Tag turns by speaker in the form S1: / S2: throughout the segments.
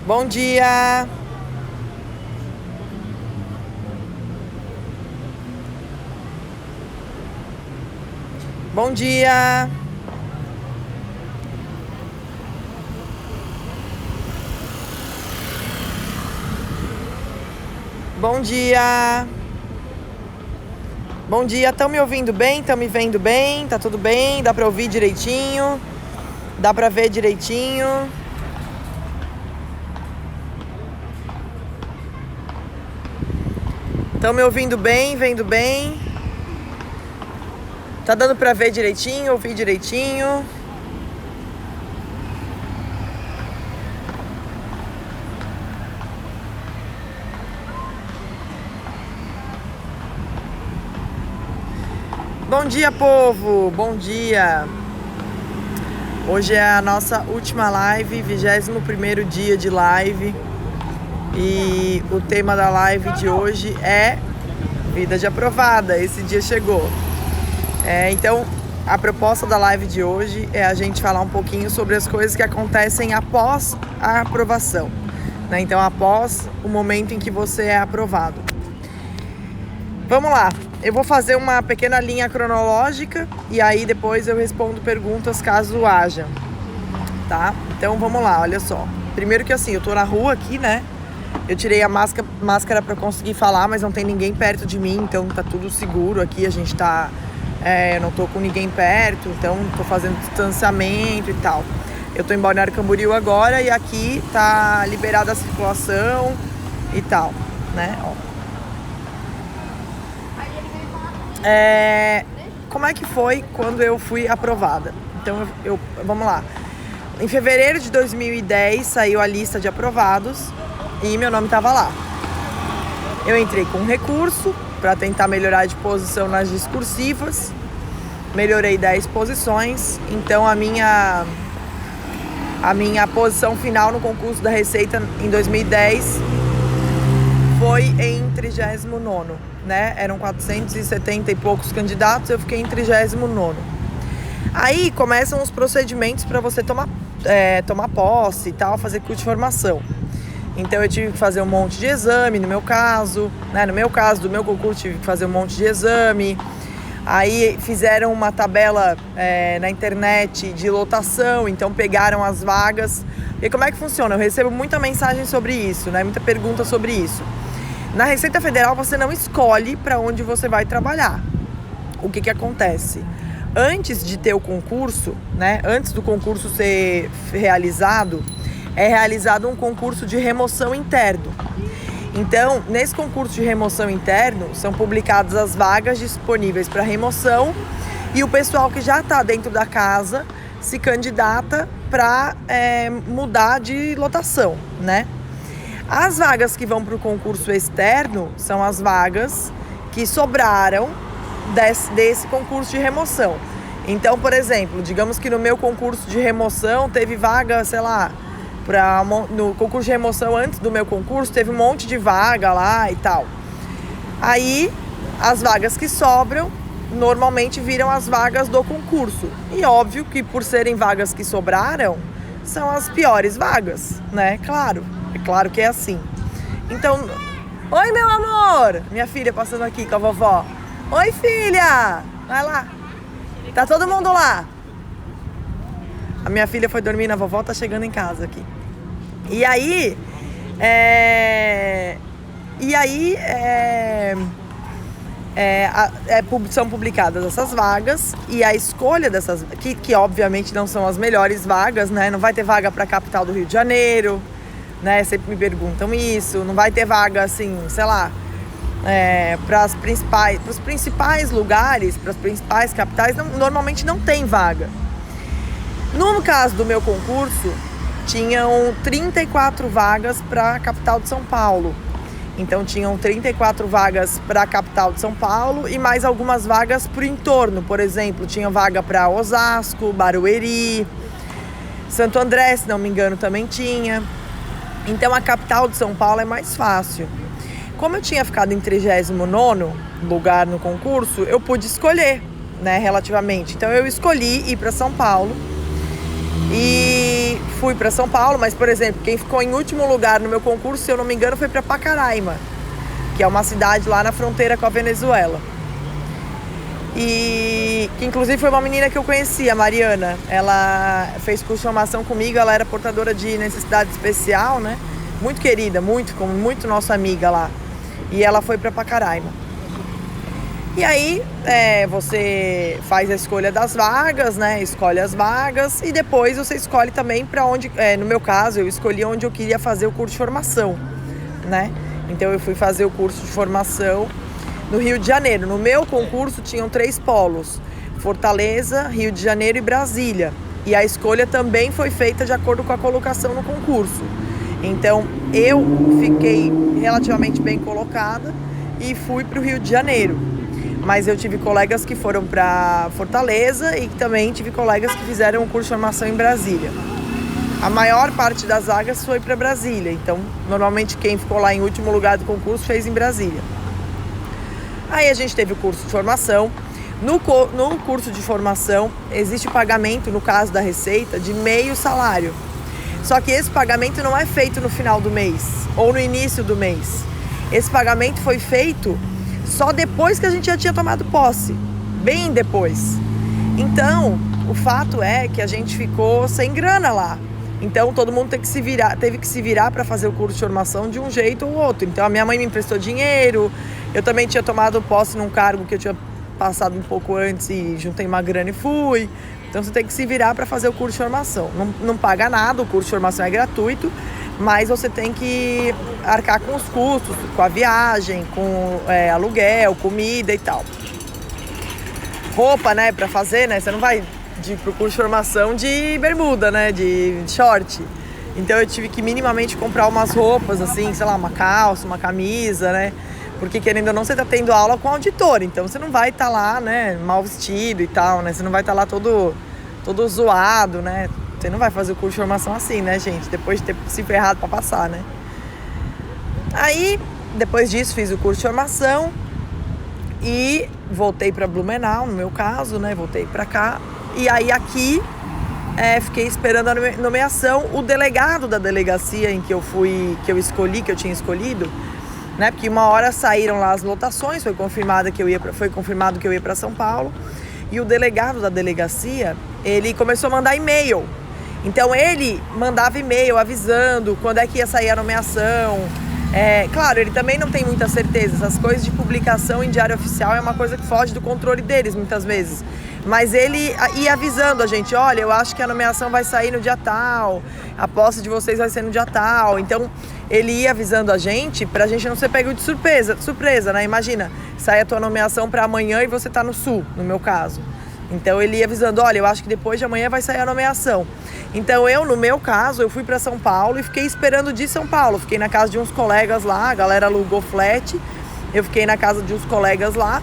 S1: Bom dia! Bom dia! Bom dia! Bom dia, estão me ouvindo bem? Estão me vendo bem? Tá tudo bem? Dá pra ouvir direitinho? Dá pra ver direitinho? Estão me ouvindo bem? Vendo bem? Tá dando pra ver direitinho? Ouvir direitinho? Bom dia, povo! Bom dia! Hoje é a nossa última live, 21º dia de live. E o tema da live de hoje é vida de aprovada. Esse dia chegou. Então, a proposta da live de hoje é a gente falar um pouquinho sobre as coisas que acontecem após a aprovação, né? Então, após o momento em que você é aprovado. Vamos lá. Eu vou fazer uma pequena linha cronológica e aí depois eu respondo perguntas caso haja, tá? Então vamos lá, olha só. Primeiro que assim, eu tô na rua aqui, né? Eu tirei a máscara pra conseguir falar, mas não tem ninguém perto de mim, então tá tudo seguro aqui. A gente tá... eu não tô com ninguém perto, então tô fazendo distanciamento e tal. Eu tô em Balneário Camboriú agora e aqui tá liberada a circulação e tal, né? Ó. Como é que foi quando eu fui aprovada? Então, vamos lá. Em fevereiro de 2010 saiu a lista de aprovados e meu nome estava lá. Eu entrei com um recurso para tentar melhorar de posição nas discursivas. Melhorei 10 posições. Então, a minha posição final no concurso da Receita em 2010 foi em 39º, né? Eram 470 e poucos candidatos, eu fiquei em 39º. Aí começam os procedimentos para você tomar posse e tal, fazer curso de formação. Então eu tive que fazer um monte de exame, no meu caso, né? No meu caso do meu concurso, tive que fazer um monte de exame. Aí fizeram uma tabela na internet de lotação, então pegaram as vagas. E como é que funciona? Eu recebo muita mensagem sobre isso, né? Muita pergunta sobre isso. Na Receita Federal você não escolhe para onde você vai trabalhar. O que acontece? Antes de ter o concurso, né? Antes do concurso ser realizado, é realizado um concurso de remoção interno. Então, nesse concurso de remoção interno, são publicadas as vagas disponíveis para remoção e o pessoal que já está dentro da casa se candidata para mudar de lotação, né? As vagas que vão para o concurso externo são as vagas que sobraram desse concurso de remoção. Então, por exemplo, digamos que no meu concurso de remoção teve vaga, sei lá, no concurso de remoção antes do meu concurso teve um monte de vaga lá e tal. Aí, as vagas que sobram normalmente viram as vagas do concurso. E óbvio que por serem vagas que sobraram, são as piores vagas, né? É claro que é assim. Então, oi meu amor! Minha filha passando aqui com a vovó. Oi filha! Vai lá. Tá todo mundo lá. A minha filha foi dormir na vovó, tá chegando em casa aqui. E aí, são publicadas essas vagas e a escolha dessas, que obviamente não são as melhores vagas, né? Não vai ter vaga para a capital do Rio de Janeiro, né? Sempre me perguntam isso. Não vai ter vaga assim, sei lá, para os principais lugares, para as principais capitais, normalmente não tem vaga. No caso do meu concurso, tinham 34 vagas para a capital de São Paulo. Então tinham 34 vagas para a capital de São Paulo e mais algumas vagas para o entorno. Por exemplo, tinha vaga para Osasco, Barueri, Santo André, se não me engano, também tinha. Então a capital de São Paulo é mais fácil. Como eu tinha ficado em 39º lugar no concurso, eu pude escolher, né, relativamente. Então eu escolhi ir para São Paulo e aí fui para São Paulo, mas, por exemplo, quem ficou em último lugar no meu concurso, se eu não me engano, foi para Pacaraima, que é uma cidade lá na fronteira com a Venezuela. E que inclusive foi uma menina que eu conheci, a Mariana. Ela fez curso de formação comigo, ela era portadora de necessidade especial, né? Muito querida, muito nossa amiga lá. E ela foi para Pacaraima. E aí você faz a escolha das vagas, né? Escolhe as vagas e depois você escolhe também para onde... no meu caso, eu escolhi onde eu queria fazer o curso de formação, né? Então eu fui fazer o curso de formação no Rio de Janeiro. No meu concurso tinham 3 polos: Fortaleza, Rio de Janeiro e Brasília. E a escolha também foi feita de acordo com a colocação no concurso. Então eu fiquei relativamente bem colocada e fui para o Rio de Janeiro. Mas eu tive colegas que foram para Fortaleza e também tive colegas que fizeram o curso de formação em Brasília. A maior parte das vagas foi para Brasília. Então, normalmente quem ficou lá em último lugar do concurso fez em Brasília. Aí a gente teve o curso de formação. No curso de formação existe pagamento, no caso da Receita, de meio salário. Só que esse pagamento não é feito no final do mês ou no início do mês. Esse pagamento foi feito só depois que a gente já tinha tomado posse, bem depois. Então, o fato é que a gente ficou sem grana lá. Então, todo mundo teve que se virar para fazer o curso de formação de um jeito ou outro. Então, a minha mãe me emprestou dinheiro, eu também tinha tomado posse num cargo que eu tinha passado um pouco antes e juntei uma grana e fui. Então, você tem que se virar para fazer o curso de formação. Não paga nada, o curso de formação é gratuito, mas você tem que arcar com os custos, com a viagem, com aluguel, comida e tal. Roupa, né, pra fazer, né, você não vai pro curso de formação de bermuda, né, de short. Então eu tive que minimamente comprar umas roupas, assim, sei lá, uma calça, uma camisa, né, porque querendo ou não você tá tendo aula com o auditor, então você não vai estar lá, né, mal vestido e tal, né, você não vai estar lá todo zoado, né. Você não vai fazer o curso de formação assim, né, gente? Depois de ter se ferrado para passar, né? Aí, depois disso, fiz o curso de formação e voltei para Blumenau, no meu caso, né? Voltei para cá. E aí, aqui, fiquei esperando a nomeação. O delegado da delegacia em que eu tinha escolhido, né? Porque uma hora saíram lá as lotações, foi confirmado que eu ia para São Paulo. E o delegado da delegacia, ele começou a mandar e-mail. Então ele mandava e-mail avisando quando é que ia sair a nomeação. Claro, ele também não tem muita certeza. Essas coisas de publicação em diário oficial é uma coisa que foge do controle deles muitas vezes. Mas ele ia avisando a gente: olha, eu acho que a nomeação vai sair no dia tal, a posse de vocês vai ser no dia tal. Então ele ia avisando a gente pra gente não ser pego de surpresa, né? Imagina, sai a tua nomeação pra amanhã e você tá no sul, no meu caso. Então ele ia avisando: olha, eu acho que depois de amanhã vai sair a nomeação. Então no meu caso, eu fui para São Paulo e fiquei esperando de São Paulo. Fiquei na casa de uns colegas lá, a galera alugou flat. Eu fiquei na casa de uns colegas lá,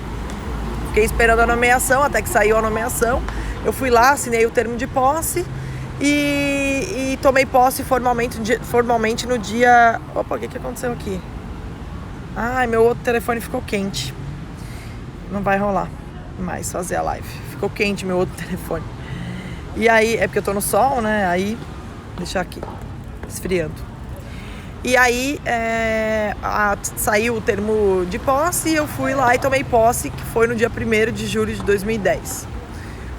S1: fiquei esperando a nomeação, até que saiu a nomeação. Eu fui lá, assinei o termo de posse e tomei posse formalmente no dia... Opa, o que aconteceu aqui? Ai, meu outro telefone ficou quente. Não vai rolar mais fazer a live. Ficou quente meu outro telefone. E aí, é porque eu tô no sol, né? Aí, deixar aqui, esfriando. E aí, saiu o termo de posse e eu fui lá e tomei posse, que foi no dia 1º de julho de 2010.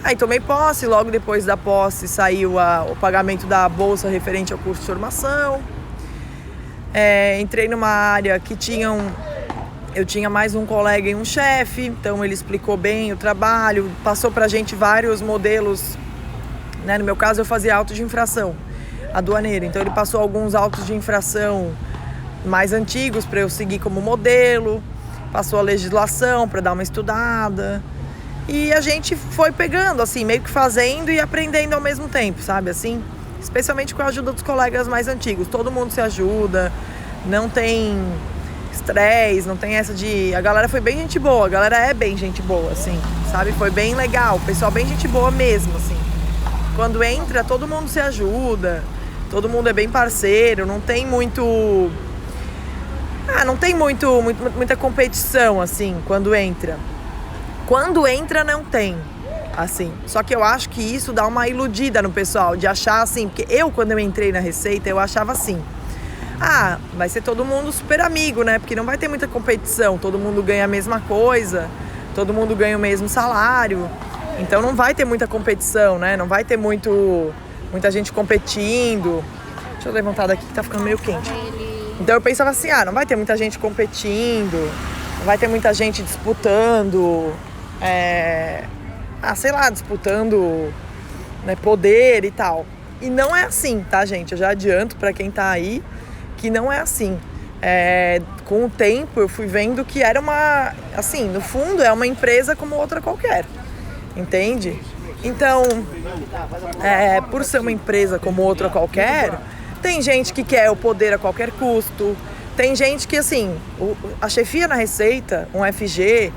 S1: Aí tomei posse, logo depois da posse saiu o pagamento da bolsa referente ao curso de formação. Entrei numa área que eu tinha mais um colega e um chefe, então ele explicou bem o trabalho, passou pra gente vários modelos, né? No meu caso eu fazia auto de infração aduaneira, então ele passou alguns autos de infração mais antigos para eu seguir como modelo, passou a legislação para dar uma estudada e a gente foi pegando, assim, meio que fazendo e aprendendo ao mesmo tempo, sabe, assim, especialmente com a ajuda dos colegas mais antigos. Todo mundo se ajuda, não tem estresse, não tem essa de... A galera foi bem gente boa, a galera é bem gente boa, assim, sabe, foi bem legal, o pessoal bem gente boa mesmo, assim. Quando entra, todo mundo se ajuda, todo mundo é bem parceiro, não tem muito... não tem muita competição, assim, quando entra. Quando entra, não tem. assim. Só que eu acho que isso dá uma iludida no pessoal, de achar assim, porque eu, quando eu entrei na Receita, eu achava assim, vai ser todo mundo super amigo, né? Porque não vai ter muita competição, todo mundo ganha a mesma coisa, todo mundo ganha o mesmo salário, então não vai ter muita competição, né? Não vai ter muita gente competindo. Deixa eu levantar daqui que tá ficando meio quente. Então eu pensava assim, não vai ter muita gente competindo, não vai ter muita gente disputando, disputando, né, poder e tal. E não é assim, tá, gente? Eu já adianto pra quem tá aí que não é assim. Com o tempo eu fui vendo que era assim, no fundo é uma empresa como outra qualquer, entende? Então, por ser uma empresa como outra qualquer, tem gente que quer o poder a qualquer custo, tem gente que, assim, a chefia na Receita, um FG,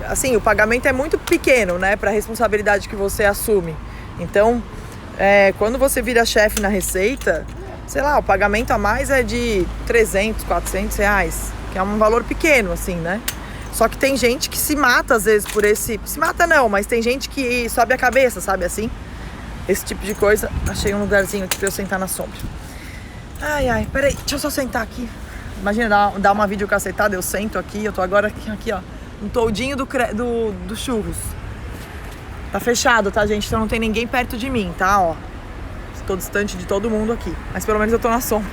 S1: assim, o pagamento é muito pequeno, né, para a responsabilidade que você assume. Então, quando você vira chefe na Receita, sei lá, o pagamento a mais é de 300, 400 reais, que é um valor pequeno, assim, né? Só que tem gente que se mata, às vezes, por esse... Se mata não, mas tem gente que sobe a cabeça, sabe, assim? Esse tipo de coisa. Achei um lugarzinho aqui pra eu sentar na sombra. Ai, peraí, deixa eu só sentar aqui. Imagina, dar uma videocacetada, eu sento aqui, eu tô agora aqui, ó, no toldinho do churros. Tá fechado, tá, gente? Então não tem ninguém perto de mim, tá, ó. Estou distante de todo mundo aqui, mas pelo menos eu tô na sombra.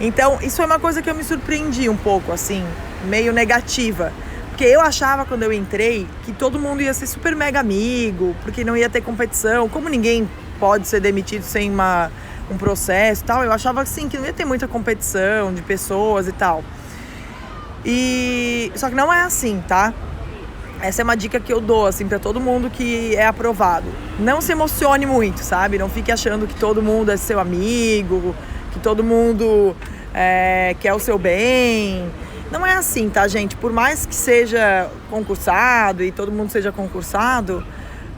S1: Então, isso é uma coisa que eu me surpreendi um pouco, assim, meio negativa. Porque eu achava, quando eu entrei, que todo mundo ia ser super mega amigo, porque não ia ter competição. Como ninguém pode ser demitido sem um processo e tal, eu achava, assim, que não ia ter muita competição de pessoas e tal. Só que não é assim, tá? Essa é uma dica que eu dou, assim, pra todo mundo que é aprovado. Não se emocione muito, sabe? Não fique achando que todo mundo é seu amigo, que todo mundo quer o seu bem. Não é assim, tá, gente? Por mais que seja concursado e todo mundo seja concursado,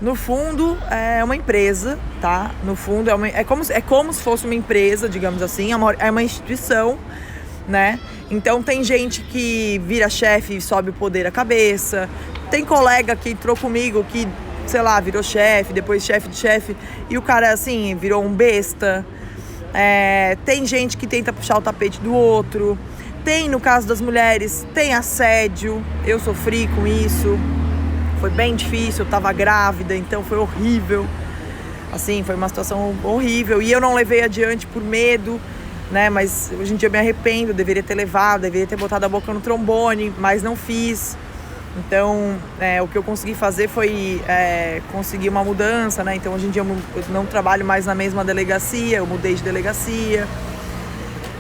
S1: no fundo é uma empresa, tá? No fundo é como se fosse uma empresa, digamos assim, é uma instituição, né? Então tem gente que vira chefe e sobe o poder à cabeça. Tem colega que entrou comigo que, sei lá, virou chefe, depois chefe de chefe, e o cara, assim, virou um besta. Tem gente que tenta puxar o tapete do outro. Tem, no caso das mulheres, tem assédio. Eu sofri com isso. Foi bem difícil, eu tava grávida, então foi horrível. Assim, foi uma situação horrível. E eu não levei adiante por medo, né? Mas hoje em dia eu me arrependo, eu deveria ter levado, deveria ter botado a boca no trombone, mas não fiz. Então, o que eu consegui fazer foi conseguir uma mudança, né? Então, hoje em dia eu não trabalho mais na mesma delegacia, eu mudei de delegacia.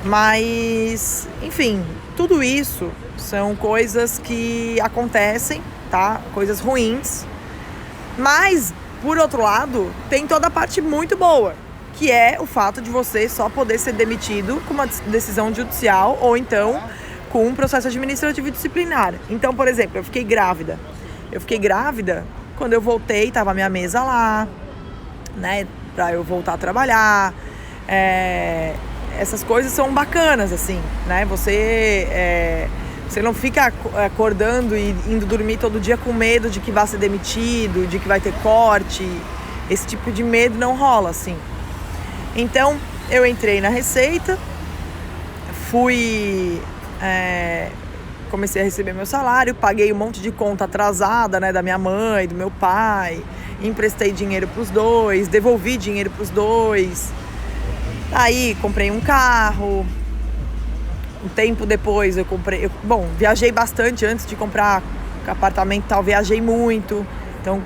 S1: Mas, enfim, tudo isso são coisas que acontecem, tá? Coisas ruins. Mas, por outro lado, tem toda a parte muito boa, que é o fato de você só poder ser demitido com uma decisão judicial ou então com um processo administrativo disciplinar. Então, por exemplo, eu fiquei grávida. Quando eu voltei, tava a minha mesa lá, né, pra eu voltar a trabalhar. Essas coisas são bacanas, assim, né? Você não fica acordando e indo dormir todo dia com medo de que vai ser demitido, de que vai ter corte. Esse tipo de medo não rola, assim. Então, eu entrei na Receita, comecei a receber meu salário, paguei um monte de conta atrasada, né, da minha mãe, do meu pai, emprestei dinheiro pros dois, devolvi dinheiro pros dois. Aí comprei um carro. Um tempo depois eu comprei... viajei bastante antes de comprar apartamento e tal, viajei muito. Então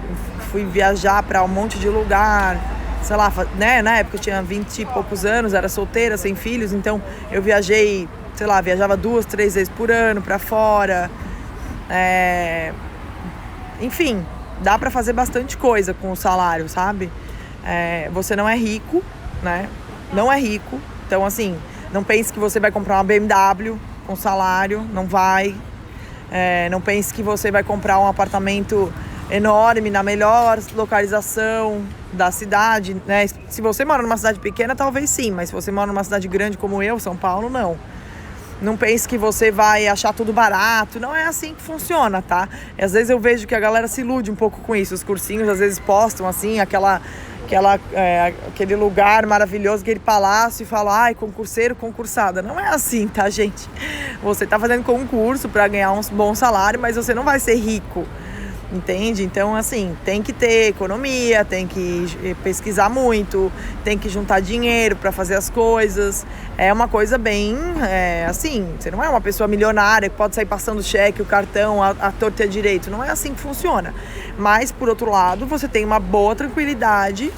S1: fui viajar para um monte de lugar. Sei lá, né? Na época eu tinha 20 e poucos anos, era solteira, sem filhos. Então eu viajei, sei lá, viajava 2, 3 vezes por ano para fora. Enfim, dá para fazer bastante coisa com o salário, sabe? Você não é rico, né? Não é rico. Então, assim, não pense que você vai comprar uma BMW com salário, não vai. Não pense que você vai comprar um apartamento enorme, na melhor localização da cidade, né? Se você mora numa cidade pequena, talvez sim, mas se você mora numa cidade grande como eu, São Paulo, não. Não pense que você vai achar tudo barato. Não é assim que funciona, tá? E às vezes eu vejo que a galera se ilude um pouco com isso. Os cursinhos às vezes postam assim, aquele lugar maravilhoso, aquele palácio, e falam, ai, concurseiro, concursada. Não é assim, tá, gente? Você tá fazendo concurso para ganhar um bom salário, mas você não vai ser rico. Entende? Então, assim, tem que ter economia, tem que pesquisar muito, tem que juntar dinheiro para fazer as coisas. É uma coisa bem, assim, você não é uma pessoa milionária que pode sair passando cheque, o cartão, a torta e a direito. Não é assim que funciona. Mas, por outro lado, você tem uma boa tranquilidade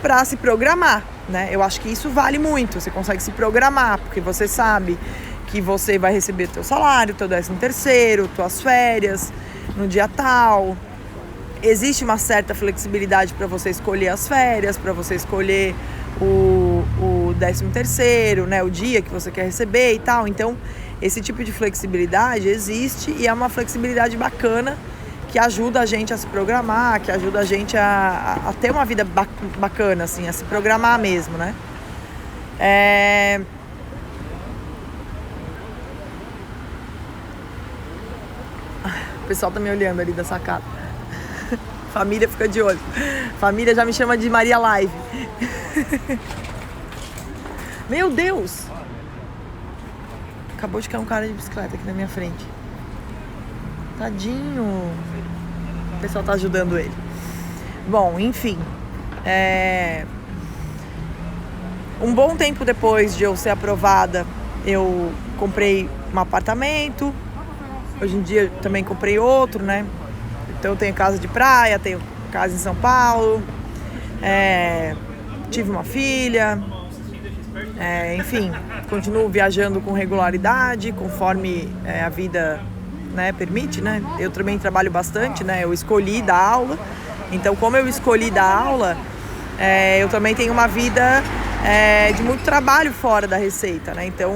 S1: para se programar, né? Eu acho que isso vale muito. Você consegue se programar, porque você sabe que você vai receber teu salário, teu 13º, tuas férias no dia tal. Existe uma certa flexibilidade para você escolher as férias, para você escolher o 13º, né, o dia que você quer receber e tal. Então, esse tipo de flexibilidade existe e é uma flexibilidade bacana que ajuda a gente a se programar, que ajuda a gente a ter uma vida bacana, assim, a se programar mesmo, né? O pessoal tá me olhando ali da sacada. Família fica de olho. Família já me chama de Maria Live. Meu Deus! Acabou de cair um cara de bicicleta aqui na minha frente. Tadinho. O pessoal tá ajudando ele. Bom, enfim. Um bom tempo depois de eu ser aprovada, eu comprei um apartamento. Hoje em dia eu também comprei outro, né? Então eu tenho casa de praia, tenho casa em São Paulo, tive uma filha, enfim, continuo viajando com regularidade, conforme a vida, né, permite, né? Eu também trabalho bastante, né? Eu escolhi dar aula, então como eu escolhi dar aula, eu também tenho uma vida de muito trabalho fora da Receita, né? Então,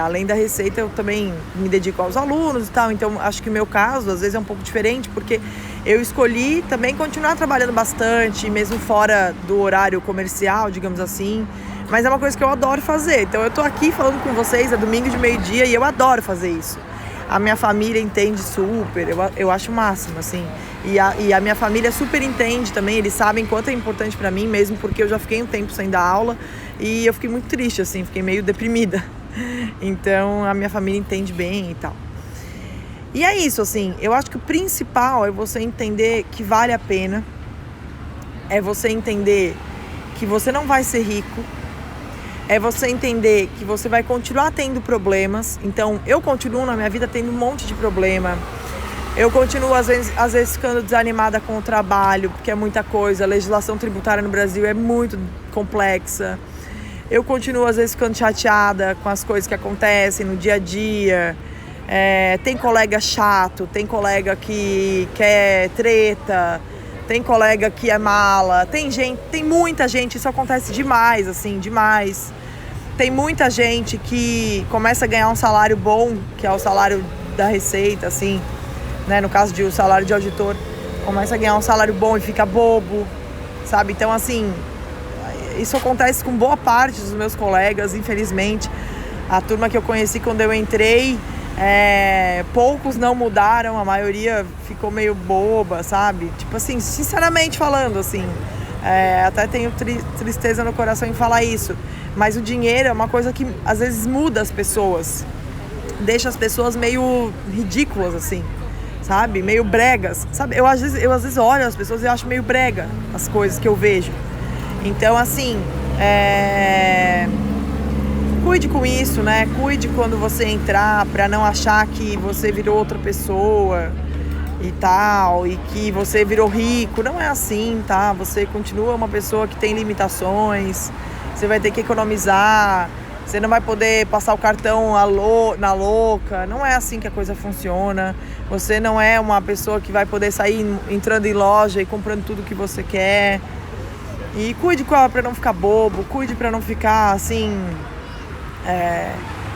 S1: além da Receita, eu também me dedico aos alunos e tal. Então, acho que o meu caso, às vezes, é um pouco diferente, porque eu escolhi também continuar trabalhando bastante, mesmo fora do horário comercial, digamos assim. Mas é uma coisa que eu adoro fazer. Então, eu tô aqui falando com vocês, é domingo de meio-dia, e eu adoro fazer isso. A minha família entende super, eu acho o máximo, assim. E a minha família super entende também, eles sabem quanto é importante pra mim, mesmo porque eu já fiquei um tempo sem dar aula e eu fiquei muito triste, assim, fiquei meio deprimida. Então, a minha família entende bem e tal. E é isso, assim, eu acho que o principal é você entender que vale a pena, é você entender que você não vai ser rico, é você entender que você vai continuar tendo problemas. Então, eu continuo na minha vida tendo um monte de problema. Eu continuo, às vezes ficando desanimada com o trabalho, porque é muita coisa. A legislação tributária no Brasil é muito complexa. Eu continuo, às vezes, ficando chateada com as coisas que acontecem no dia a dia. Tem colega chato, tem colega que quer treta, tem colega que é mala, tem muita gente, isso acontece demais, assim, demais. Tem muita gente que começa a ganhar um salário bom, que é o salário da Receita, assim, né? No caso de o salário de auditor, começa a ganhar um salário bom e fica bobo, sabe? Então, assim, isso acontece com boa parte dos meus colegas, infelizmente. A turma que eu conheci quando eu entrei, poucos não mudaram, a maioria ficou meio boba, sabe? Tipo assim, sinceramente falando, assim, até tenho tristeza no coração em falar isso, mas o dinheiro é uma coisa que às vezes muda as pessoas, deixa as pessoas meio ridículas, assim, sabe? Meio bregas, sabe? Eu às vezes olho as pessoas e acho meio brega as coisas que eu vejo. Então, assim, cuide com isso, né? Cuide quando você entrar, pra não achar que você virou outra pessoa e tal, e que você virou rico. Não é assim, tá? Você continua uma pessoa que tem limitações, você vai ter que economizar, você não vai poder passar o cartão na louca. Não é assim que a coisa funciona. Você não é uma pessoa que vai poder sair entrando em loja e comprando tudo que você quer. E cuide pra não ficar bobo, cuide pra não ficar assim,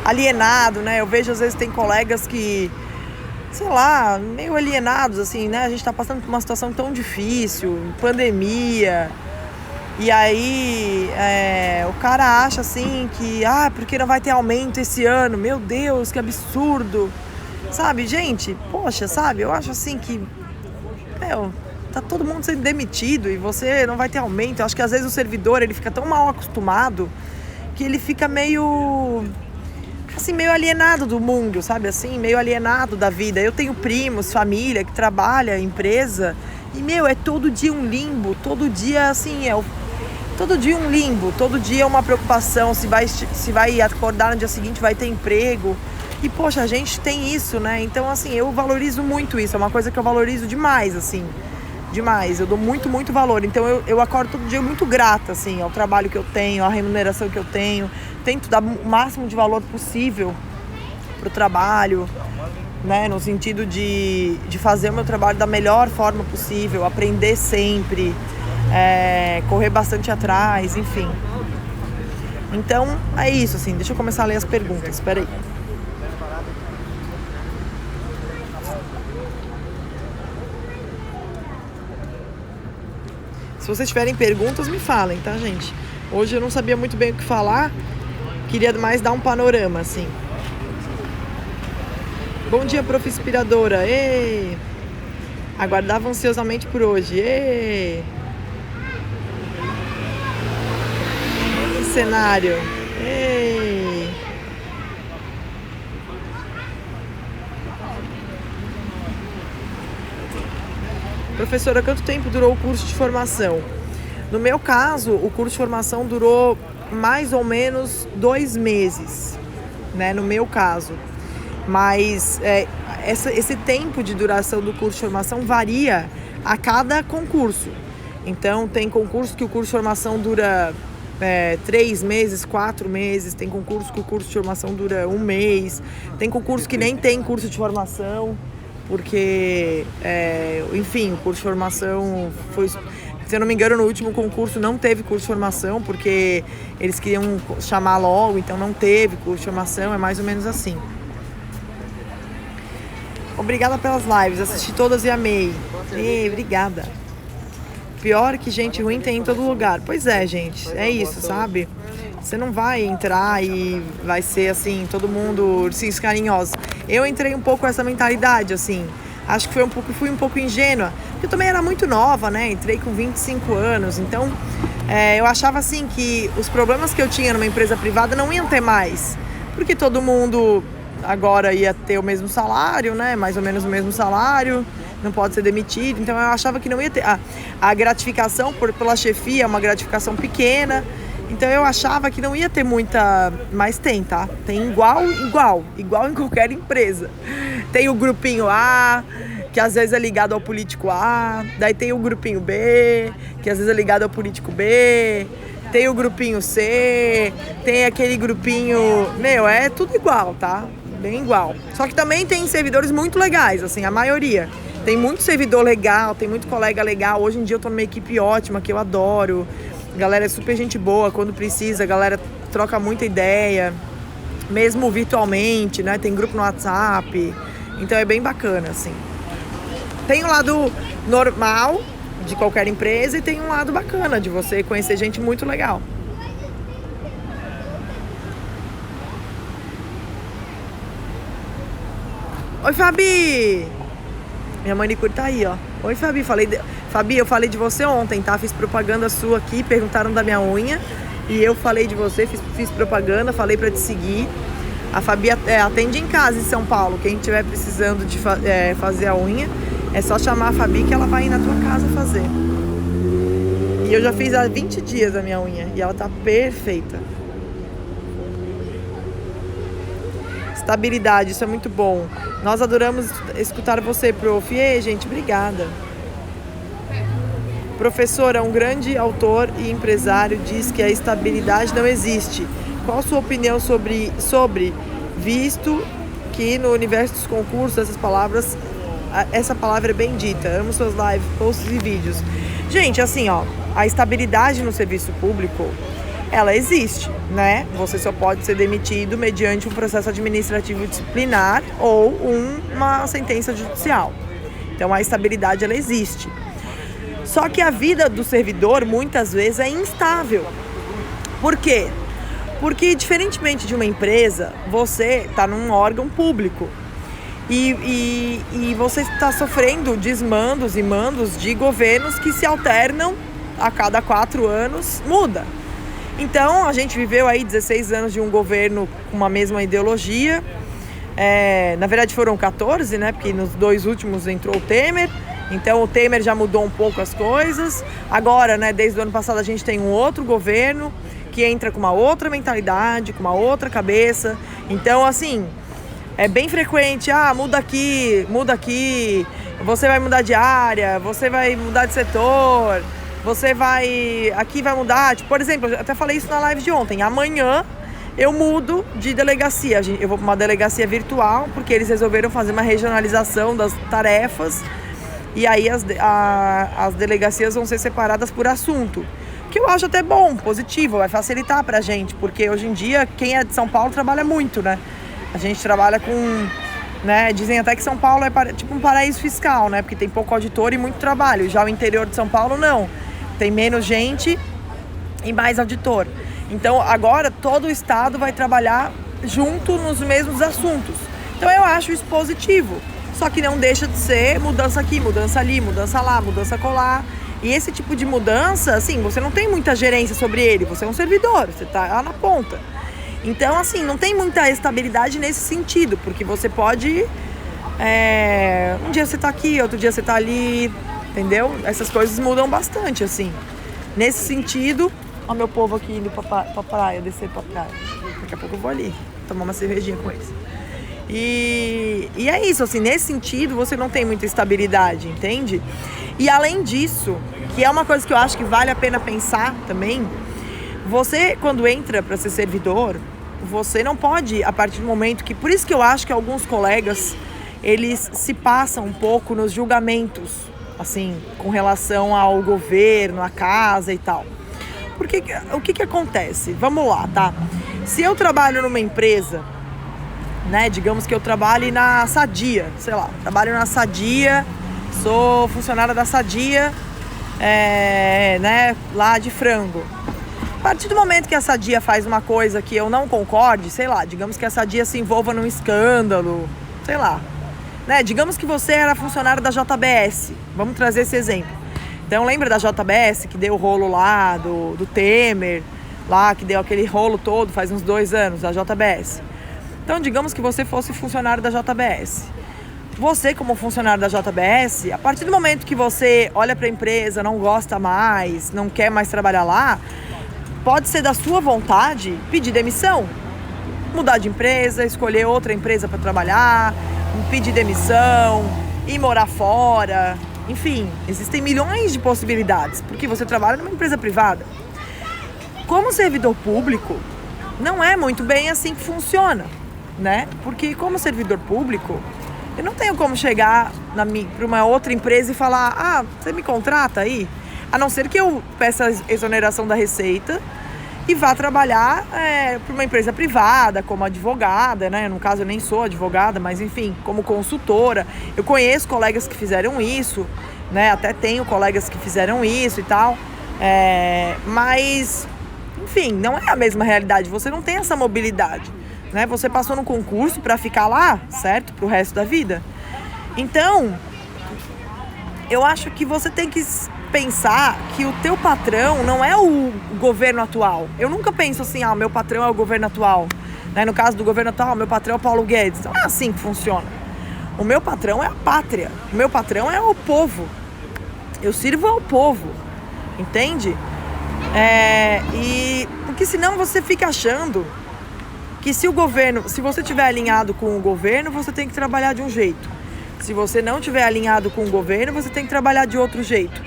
S1: alienado, né? Eu vejo às vezes tem colegas que, sei lá, meio alienados, assim, né? A gente tá passando por uma situação tão difícil, pandemia, E aí o cara acha assim que, porque não vai ter aumento esse ano, meu Deus, que absurdo. Sabe, gente, poxa, sabe, eu acho assim que, tá todo mundo sendo demitido e você não vai ter aumento. Eu acho que às vezes o servidor, ele fica tão mal acostumado que ele fica meio alienado do mundo, sabe, assim, meio alienado da vida. Eu tenho primos, família que trabalha, empresa, e, é todo dia um limbo, todo dia, assim, todo dia um limbo, todo dia uma preocupação, se vai acordar no dia seguinte, vai ter emprego. E, poxa, a gente tem isso, né? Então, assim, eu valorizo muito isso, é uma coisa que eu valorizo demais, assim, demais. Eu dou muito, muito valor. Então, eu acordo todo dia muito grata, assim, ao trabalho que eu tenho, à remuneração que eu tenho. Tento dar o máximo de valor possível pro trabalho, né? No sentido de fazer o meu trabalho da melhor forma possível, aprender sempre, correr bastante atrás, enfim. Então, é isso, assim. Deixa eu começar a ler as perguntas, espera aí. Se vocês tiverem perguntas, me falem, tá, gente? Hoje eu não sabia muito bem o que falar. Queria mais dar um panorama, assim. Bom dia, prof. Inspiradora. Ê! Aguardava ansiosamente por hoje. Ê! Que cenário. Ê! Professora, quanto tempo durou o curso de formação? No meu caso, o curso de formação durou mais ou menos 2 meses, né? No meu caso. Mas esse tempo de duração do curso de formação varia a cada concurso. Então, tem concurso que o curso de formação dura 3 meses, 4 meses. Tem concurso que o curso de formação dura 1 mês. Tem concurso que nem tem curso de formação, porque, enfim, o curso de formação foi... Se eu não me engano, no último concurso não teve curso de formação, porque eles queriam chamar logo, então não teve curso de formação, é mais ou menos assim. Obrigada pelas lives, assisti todas e amei. Obrigada. Pior que gente ruim tem em todo lugar. Pois é, gente, é isso, sabe? Você não vai entrar e vai ser assim, todo mundo ursinhos carinhosos. Eu entrei um pouco com essa mentalidade, assim. Acho que fui um pouco ingênua. Porque eu também era muito nova, né? Entrei com 25 anos. Então, eu achava assim que os problemas que eu tinha numa empresa privada não iam ter mais. Porque todo mundo agora ia ter o mesmo salário, né? Mais ou menos o mesmo salário. Não pode ser demitido. Então, eu achava que não ia ter... A gratificação pela chefia é uma gratificação pequena. Então eu achava que não ia ter muita... Mas tem, tá? Tem igual em qualquer empresa. Tem o grupinho A, que às vezes é ligado ao político A. Daí tem o grupinho B, que às vezes é ligado ao político B. Tem o grupinho C, tem aquele grupinho... é tudo igual, tá? Bem igual. Só que também tem servidores muito legais, assim, a maioria. Tem muito servidor legal, tem muito colega legal. Hoje em dia eu tô numa equipe ótima, que eu adoro. A galera é super gente boa, quando precisa, a galera troca muita ideia, mesmo virtualmente, né? Tem grupo no WhatsApp, então é bem bacana, assim. Tem um lado normal de qualquer empresa e tem um lado bacana de você conhecer gente muito legal. Oi, Fabi! Minha manicure tá aí, ó. Oi, Fabi, Fabi, eu falei de você ontem, tá? Fiz propaganda sua aqui, perguntaram da minha unha. E eu falei de você, fiz propaganda, falei pra te seguir. A Fabi atende em casa em São Paulo. Quem estiver precisando de fazer a unha, é só chamar a Fabi que ela vai ir na tua casa fazer. E eu já fiz há 20 dias a minha unha e ela tá perfeita. Estabilidade, isso é muito bom. Nós adoramos escutar você, prof. E, gente, obrigada. Professora, um grande autor e empresário diz que a estabilidade não existe. Qual a sua opinião sobre visto que no universo dos concursos essa palavra é bendita? Amo suas lives, posts e vídeos. Gente, assim, ó, a estabilidade no serviço público, ela existe, né? Você só pode ser demitido mediante um processo administrativo disciplinar ou uma sentença judicial. Então, a estabilidade, ela existe. Só que a vida do servidor, muitas vezes, é instável. Por quê? Porque, diferentemente de uma empresa, você está num órgão público. E você está sofrendo desmandos e mandos de governos que se alternam a cada 4 anos, muda. Então, a gente viveu aí 16 anos de um governo com uma mesma ideologia. Na verdade foram 14, né? Porque nos 2 últimos entrou o Temer. Então o Temer já mudou um pouco as coisas. Agora, né, desde o ano passado a gente tem um outro governo que entra com uma outra mentalidade, com uma outra cabeça. Então, assim, é bem frequente, muda aqui, você vai mudar de área, você vai mudar de setor, aqui vai mudar. Tipo, por exemplo, eu até falei isso na live de ontem, amanhã eu mudo de delegacia, eu vou para uma delegacia virtual, porque eles resolveram fazer uma regionalização das tarefas, e aí as delegacias vão ser separadas por assunto. Que eu acho até bom, positivo, vai facilitar pra gente, porque hoje em dia quem é de São Paulo trabalha muito, né? A gente trabalha com, né, dizem até que São Paulo é tipo um paraíso fiscal, né? Porque tem pouco auditor e muito trabalho. Já o interior de São Paulo não, tem menos gente e mais auditor. Então agora todo o estado vai trabalhar junto nos mesmos assuntos. Então eu acho isso positivo, só que não deixa de ser mudança aqui, mudança ali, mudança lá, mudança colar. E esse tipo de mudança, assim, você não tem muita gerência sobre ele, você é um servidor, você tá lá na ponta. Então, assim, não tem muita estabilidade nesse sentido, porque você pode... um dia você tá aqui, outro dia você tá ali, entendeu? Essas coisas mudam bastante, assim. Nesse sentido... Ó, meu povo aqui indo pra praia, descer pra praia. Daqui a pouco eu vou ali, tomar uma cervejinha com eles. E é isso, assim, nesse sentido, você não tem muita estabilidade, entende? E além disso, que é uma coisa que eu acho que vale a pena pensar também, você, quando entra para ser servidor, você não pode, a partir do momento que... Por isso que eu acho que alguns colegas, eles se passam um pouco nos julgamentos, assim, com relação ao governo, à casa e tal. Porque o que acontece? Vamos lá, tá? Se eu trabalho numa empresa, né, digamos que eu trabalhe na Sadia, sei lá, trabalho na Sadia, sou funcionária da Sadia, né, lá de Frango. A partir do momento que a Sadia faz uma coisa que eu não concorde, sei lá, digamos que a Sadia se envolva num escândalo, sei lá, né, digamos que você era funcionário da JBS, vamos trazer esse exemplo. Então lembra da JBS que deu o rolo lá do Temer, lá que deu aquele rolo todo faz uns 2 anos, da JBS. Então digamos que você fosse funcionário da JBS. Você, como funcionário da JBS, a partir do momento que você olha para a empresa, não gosta mais, não quer mais trabalhar lá, pode ser da sua vontade pedir demissão, mudar de empresa, escolher outra empresa para trabalhar, pedir demissão, ir morar fora. Enfim, existem milhões de possibilidades, porque você trabalha numa empresa privada. Como servidor público, não é muito bem assim que funciona, né? Porque como servidor público, eu não tenho como chegar para uma outra empresa e falar, você me contrata aí? A não ser que eu peça exoneração da receita e vá trabalhar para uma empresa privada, como advogada, né? No caso, eu nem sou advogada, mas enfim, como consultora. Eu conheço colegas que fizeram isso, né? Até tenho colegas que fizeram isso e tal. Mas, enfim, não é a mesma realidade. Você não tem essa mobilidade, né? Você passou no concurso para ficar lá, certo? Pro resto da vida. Então, eu acho que você tem que pensar que o teu patrão não é o governo atual. Eu nunca penso assim, meu patrão é o governo atual, né? No caso do governo atual, meu patrão é o Paulo Guedes. Não é assim que funciona. O meu patrão é a pátria. O meu patrão é o povo. Eu sirvo ao povo, entende? Porque senão você fica achando que se você estiver alinhado com o governo, você tem que trabalhar de um jeito. Se você não estiver alinhado com o governo, você tem que trabalhar de outro jeito.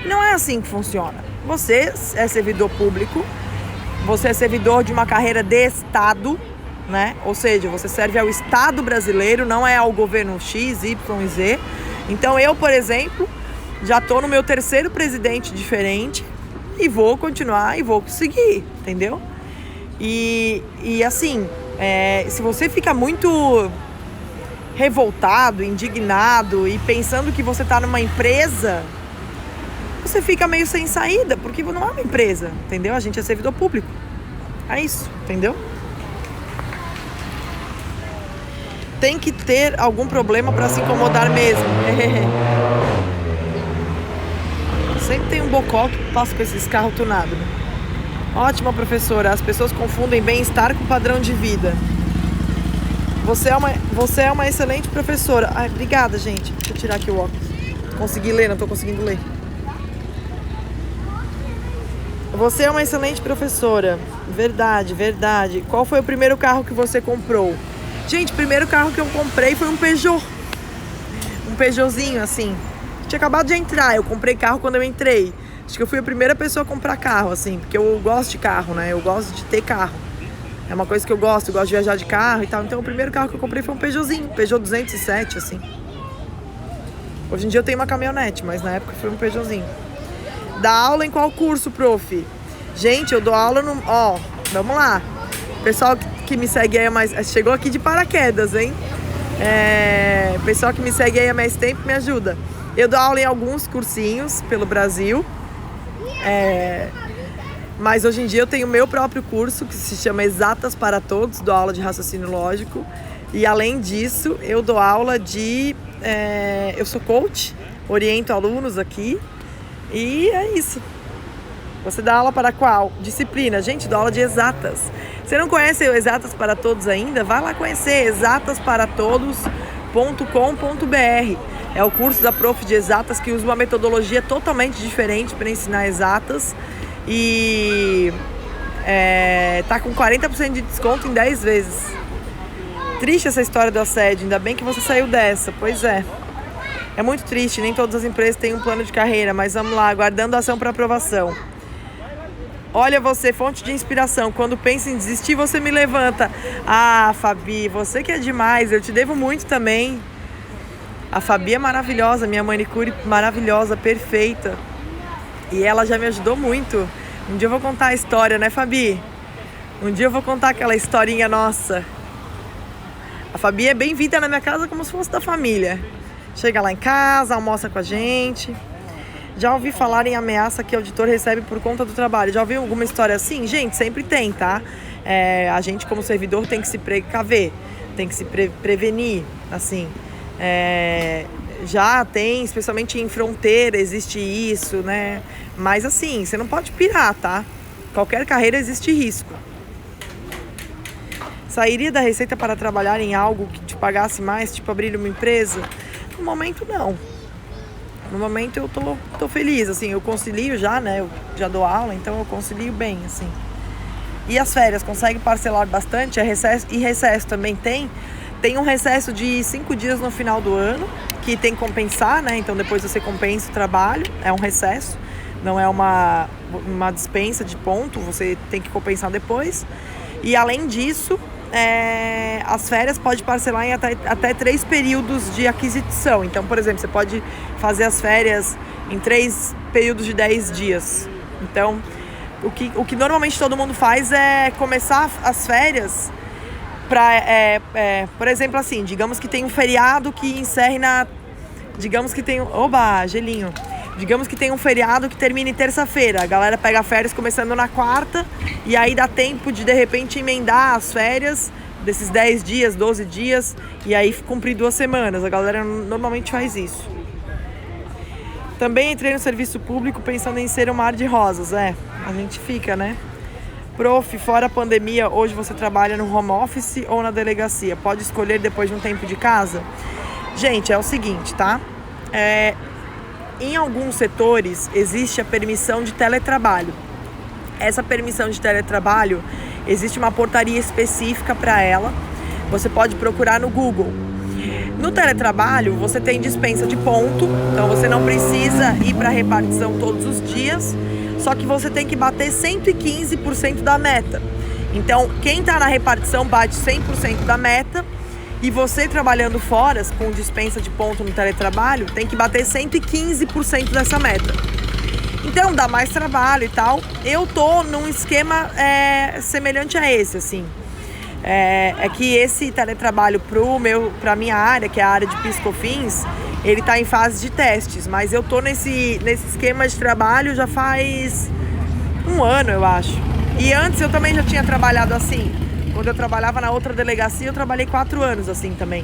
S1: Não é assim que funciona. Você é servidor público, você é servidor de uma carreira de Estado, né? Ou seja, você serve ao Estado brasileiro, não é ao governo X, Y e Z. Então eu, por exemplo, já estou no meu 3º presidente diferente e vou continuar e vou seguir, entendeu? E assim, se você fica muito revoltado, indignado e pensando que você está numa empresa, você fica meio sem saída, porque não é uma empresa, entendeu? A gente é servidor público. É isso, entendeu? Tem que ter algum problema para se incomodar mesmo. Sempre tem um bocó que passa com esses carros tunados. Né? Ótima professora, as pessoas confundem bem-estar com padrão de vida. Você é uma excelente professora. Ai, obrigada, gente. Deixa eu tirar aqui o óculos. Consegui ler, não tô conseguindo ler. Você é uma excelente professora. Verdade, verdade. Qual foi o primeiro carro que você comprou? Gente, o primeiro carro que eu comprei foi um Peugeot. Um Peugeotzinho, assim. Tinha acabado de entrar. Eu comprei carro quando eu entrei. Acho que eu fui a primeira pessoa a comprar carro, assim. Porque eu gosto de carro, né? Eu gosto de ter carro. É uma coisa que eu gosto de viajar de carro e tal. Então o primeiro carro que eu comprei foi um Peugeotzinho. Peugeot 207, assim. Hoje em dia eu tenho uma caminhonete, mas na época foi um Peugeotzinho. Dá aula em qual curso, prof? Gente, eu dou aula no... Ó, vamos lá. Pessoal que me segue aí há mais... Chegou aqui de paraquedas, hein? Pessoal que me segue aí há mais tempo me ajuda. Eu dou aula em alguns cursinhos pelo Brasil. Mas hoje em dia eu tenho o meu próprio curso, que se chama Exatas para Todos. Dou aula de raciocínio lógico. E além disso, eu dou aula de... eu sou coach, oriento alunos aqui. E é isso. Você dá aula para qual disciplina? Gente, dou aula de exatas. Você não conhece o Exatas para Todos ainda? Vai lá conhecer, exatasparatodos.com.br. É o curso da prof de exatas que usa uma metodologia totalmente diferente para ensinar exatas. E tá com 40% de desconto em 10 vezes. Triste essa história do assédio, ainda bem que você saiu dessa. Pois é. É muito triste, nem todas as empresas têm um plano de carreira, mas vamos lá, aguardando a ação para aprovação. Olha você, fonte de inspiração. Quando pensa em desistir, você me levanta. Ah, Fabi, você que é demais. Eu te devo muito também. A Fabi é maravilhosa, minha manicure maravilhosa, perfeita. E ela já me ajudou muito. Um dia eu vou contar a história, né, Fabi? Um dia eu vou contar aquela historinha nossa. A Fabi é bem-vinda na minha casa como se fosse da família. Chega lá em casa, almoça com a gente. Já ouvi falar em ameaça que o auditor recebe por conta do trabalho. Já ouviu alguma história assim? Gente, sempre tem, tá? A gente, como servidor, tem que se precaver, tem que se prevenir, assim. Já tem, especialmente em fronteira, existe isso, né? Mas, assim, você não pode pirar, tá? Qualquer carreira existe risco. Sairia da Receita para trabalhar em algo que te pagasse mais, tipo abrir uma empresa? No momento, não. No momento eu tô feliz, assim, eu concilio já, né? Eu já dou aula, então eu concilio bem, assim. E as férias, consegue parcelar bastante? Recesso também tem. Tem um recesso de 5 dias no final do ano, que tem que compensar, né? Então depois você compensa o trabalho, é um recesso, não é uma dispensa de ponto, você tem que compensar depois. E além disso, as férias pode parcelar em até 3 períodos de aquisição. Então, por exemplo, você pode fazer as férias em 3 períodos de 10 dias. Então, o que normalmente todo mundo faz é começar as férias por exemplo, assim, digamos que tem um feriado que encerre digamos que tem gelinho. Digamos que tem um feriado que termine terça-feira. A galera pega férias começando na quarta e aí dá tempo de repente emendar as férias desses 10 dias, 12 dias e aí cumprir 2 semanas. A galera normalmente faz isso. Também entrei no serviço público pensando em ser um mar de rosas. A gente fica, né? Prof, fora a pandemia, hoje você trabalha no home office ou na delegacia? Pode escolher depois de um tempo de casa? Gente, é o seguinte, tá? Em alguns setores existe a permissão de teletrabalho. Essa permissão de teletrabalho, existe uma portaria específica para ela. Você pode procurar no Google. No teletrabalho, você tem dispensa de ponto, então você não precisa ir para a repartição todos os dias, só que você tem que bater 115% da meta. Então, quem está na repartição bate 100% da meta. E você trabalhando fora, com dispensa de ponto no teletrabalho, tem que bater 115% dessa meta. Então, dá mais trabalho e tal. Eu tô num esquema semelhante a esse, assim. É que esse teletrabalho pra minha área, que é a área de PIS/COFINS, ele tá em fase de testes, mas eu tô nesse esquema de trabalho já faz 1 ano, eu acho. E antes eu também já tinha trabalhado assim. Quando eu trabalhava na outra delegacia, eu trabalhei 4 anos assim também.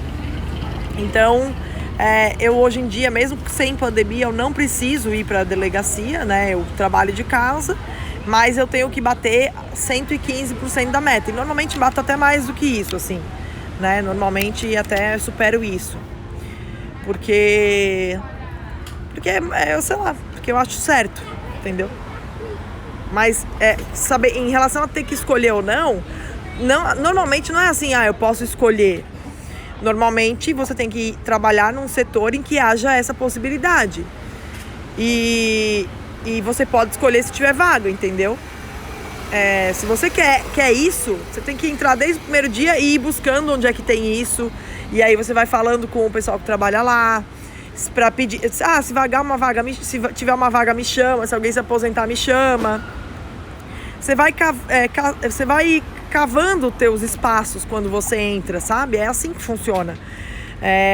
S1: Então, eu hoje em dia, mesmo sem pandemia, eu não preciso ir para a delegacia, né? Eu trabalho de casa, mas eu tenho que bater 115% da meta. E normalmente bato até mais do que isso, assim, né? Normalmente até supero isso. Porque eu sei lá, porque eu acho certo, entendeu? Mas saber, em relação a ter que escolher ou não, normalmente não é assim, eu posso escolher. Normalmente você tem que trabalhar num setor em que haja essa possibilidade. E você pode escolher se tiver vaga, entendeu? Se você quer isso, você tem que entrar desde o primeiro dia e ir buscando onde é que tem isso. E aí você vai falando com o pessoal que trabalha lá pra pedir, se vagar uma vaga, se tiver uma vaga, me chama. Se alguém se aposentar, me chama. Você vai cavando teus espaços quando você entra, sabe? É assim que funciona.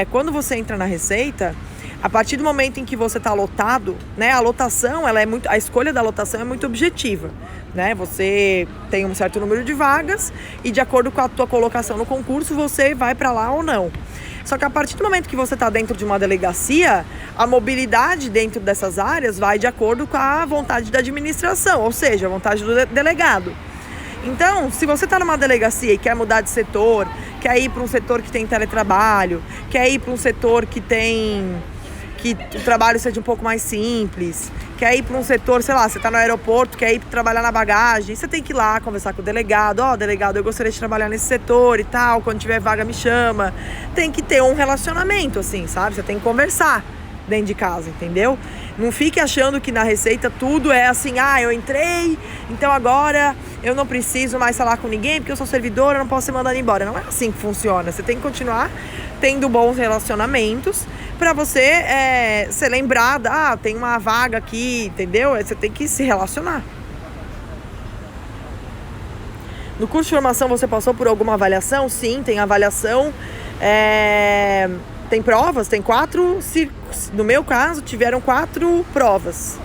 S1: Quando você entra na Receita, a partir do momento em que você está lotado, né? A lotação, a escolha da lotação é muito objetiva, né? Você tem um certo número de vagas e de acordo com a tua colocação no concurso, você vai para lá ou não. Só que a partir do momento que você está dentro de uma delegacia, a mobilidade dentro dessas áreas vai de acordo com a vontade da administração, ou seja, a vontade do delegado. Então, se você está numa delegacia e quer mudar de setor, quer ir para um setor que tem teletrabalho, quer ir para um setor que o trabalho seja um pouco mais simples, quer ir para um setor, sei lá, você está no aeroporto, quer ir trabalhar na bagagem, você tem que ir lá conversar com o delegado. Delegado, eu gostaria de trabalhar nesse setor e tal, quando tiver vaga me chama. Tem que ter um relacionamento, assim, sabe? Você tem que conversar dentro de casa, entendeu? Não fique achando que na Receita tudo é assim, eu entrei, então agora eu não preciso mais falar com ninguém porque eu sou servidora, eu não posso ser mandada embora. Não é assim que funciona. Você tem que continuar tendo bons relacionamentos para você ser lembrada, tem uma vaga aqui, entendeu? Você tem que se relacionar. No curso de formação você passou por alguma avaliação? Sim, tem avaliação. Tem provas, tem 4, no meu caso, tiveram 4 provas.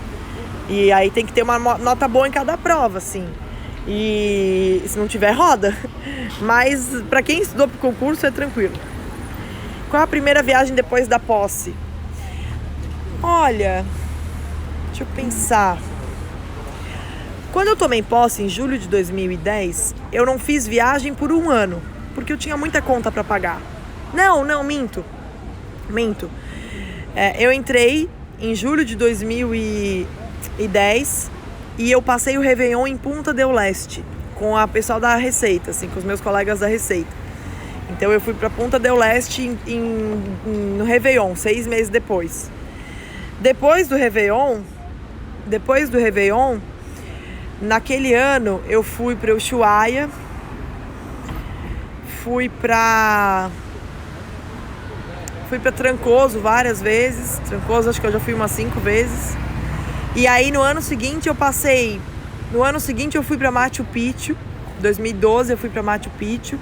S1: E aí tem que ter uma nota boa em cada prova, assim. E se não tiver, roda. Mas para quem estudou pro concurso é tranquilo. Qual a primeira viagem depois da posse? Olha, deixa eu pensar. Quando eu tomei posse em julho de 2010, eu não fiz viagem por 1 ano, porque eu tinha muita conta para pagar. Não, minto. Eu entrei em julho de 2010 e eu passei o Réveillon em Punta del Este com a pessoal da Receita, assim, com os meus colegas da Receita. Então eu fui para Punta del Este no Réveillon, 6 meses depois. Depois do Réveillon, naquele ano eu fui para Ushuaia, fui para Trancoso várias vezes. Trancoso acho que eu já fui umas 5 vezes. E aí no ano seguinte eu fui para Machu Picchu. 2012 eu fui para Machu Picchu.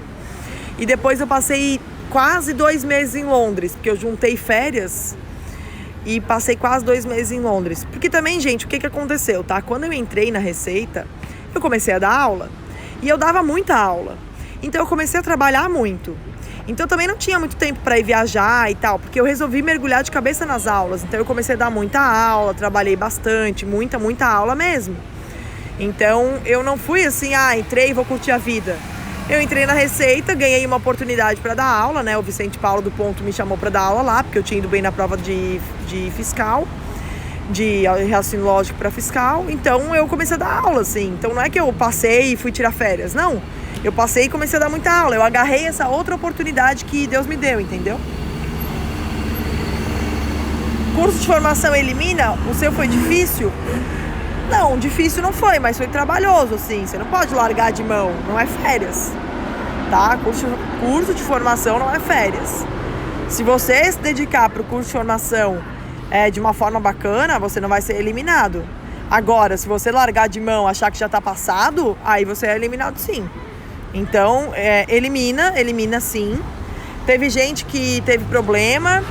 S1: E depois eu passei quase 2 meses em Londres, porque eu juntei férias e passei quase 2 meses em Londres. Porque também, gente, o que aconteceu, tá? Quando eu entrei na Receita, eu comecei a dar aula. E eu dava muita aula. Então eu comecei a trabalhar muito. Então eu também não tinha muito tempo para ir viajar e tal, porque eu resolvi mergulhar de cabeça nas aulas. Então eu comecei a dar muita aula, trabalhei bastante, muita aula mesmo. Então eu não fui assim, entrei e vou curtir a vida. Eu entrei na Receita, ganhei uma oportunidade para dar aula, né? O Vicente Paulo do Ponto me chamou para dar aula lá, porque eu tinha ido bem na prova de fiscal, de raciocínio lógico para fiscal. Então eu comecei a dar aula, assim. Então não é que eu passei e fui tirar férias, não. Eu passei e comecei a dar muita aula. Eu agarrei essa outra oportunidade que Deus me deu, entendeu? Curso de formação elimina? O seu foi difícil? Não, difícil não foi, mas foi trabalhoso, assim. Você não pode largar de mão, não é férias, tá? Curso de formação não é férias. Se você se dedicar para o curso de formação de uma forma bacana, você não vai ser eliminado. Agora, se você largar de mão, achar que já tá passado, aí você é eliminado sim. Então, elimina sim. Teve gente que teve problema.